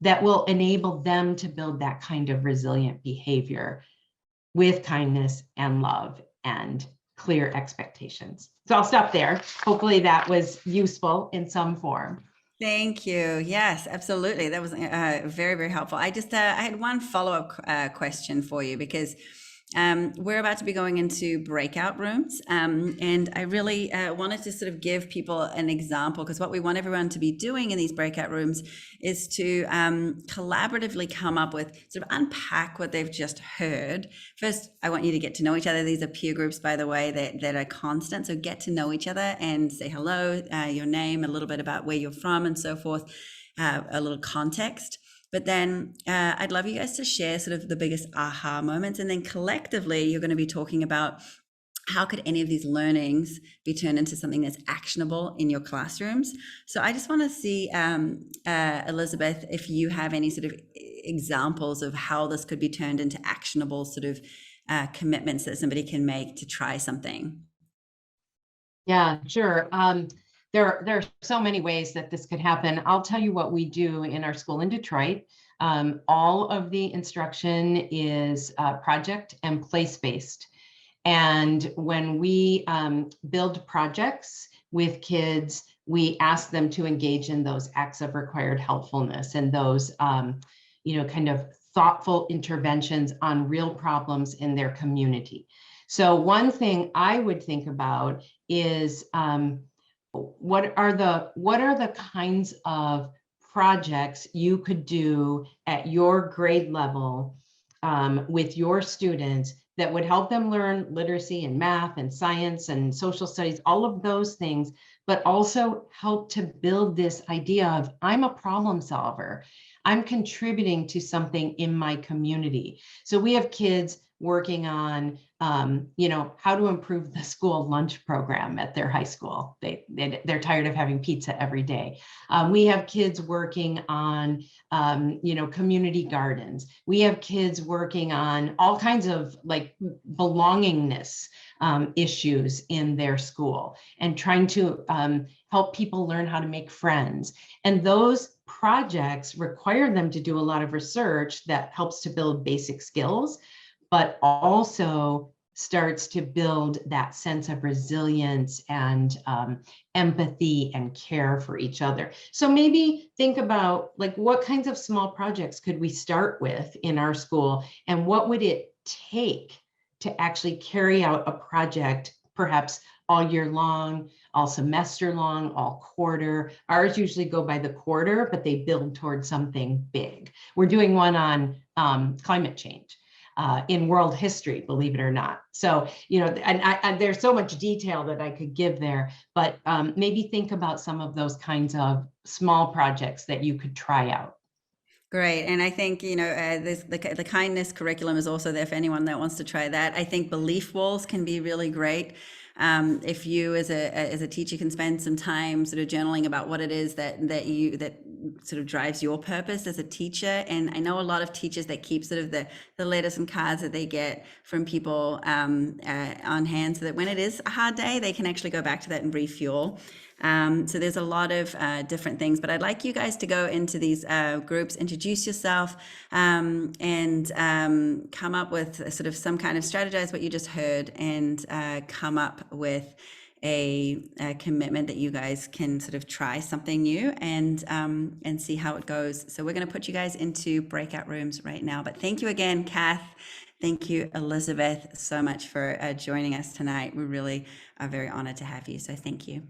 that will enable them to build that kind of resilient behavior with kindness and love and clear expectations. So I'll stop there. Hopefully that was useful in some form. Thank you. Yes, absolutely. That was very, very helpful. I had one follow-up question for you, because we're about to be going into breakout rooms. And I really wanted to sort of give people an example, because what we want everyone to be doing in these breakout rooms is to collaboratively come up with, sort of unpack what they've just heard. First, I want you to get to know each other. These are peer groups, by the way, that are constant. So get to know each other and say hello, your name, a little bit about where you're from and so forth, a little context. But then I'd love you guys to share sort of the biggest aha moments. And then collectively, you're going to be talking about how could any of these learnings be turned into something that's actionable in your classrooms. So I just want to see, Elizabeth, if you have any sort of examples of how this could be turned into actionable sort of commitments that somebody can make to try something. Yeah, sure. There are so many ways that this could happen. I'll tell you what we do in our school in Detroit. All of the instruction is project and place-based. And when we build projects with kids, we ask them to engage in those acts of required helpfulness and those, kind of thoughtful interventions on real problems in their community. So one thing I would think about is, what are the kinds of projects you could do at your grade level with your students that would help them learn literacy and math and science and social studies, all of those things, but also help to build this idea of, I'm a problem solver. I'm contributing to something in my community. So we have kids working on, how to improve the school lunch program at their high school. They're tired of having pizza every day. We have kids working on, community gardens. We have kids working on all kinds of like belongingness issues in their school, and trying to help people learn how to make friends. And those projects require them to do a lot of research that helps to build basic skills, but also starts to build that sense of resilience and empathy and care for each other. So maybe think about, like, what kinds of small projects could we start with in our school, and what would it take to actually carry out a project, perhaps all year long, all semester long, all quarter. Ours usually go by the quarter, but they build towards something big. We're doing one on climate change. In world history, believe it or not. So, and there's so much detail that I could give there, but maybe think about some of those kinds of small projects that you could try out. Great. And I think, the kindness curriculum is also there for anyone that wants to try that. I think belief walls can be really great. If you as a teacher can spend some time sort of journaling about what it is that sort of drives your purpose as a teacher. And I know a lot of teachers that keep sort of the letters and cards that they get from people on hand, so that when it is a hard day, they can actually go back to that and refuel. So there's a lot of different things, but I'd like you guys to go into these groups, introduce yourself, and come up with sort of some kind of strategize what you just heard, and come up with a commitment that you guys can sort of try something new and see how it goes. So we're going to put you guys into breakout rooms right now. But thank you again, Kath. Thank you, Elizabeth, so much for joining us tonight. We really are very honored to have you. So thank you.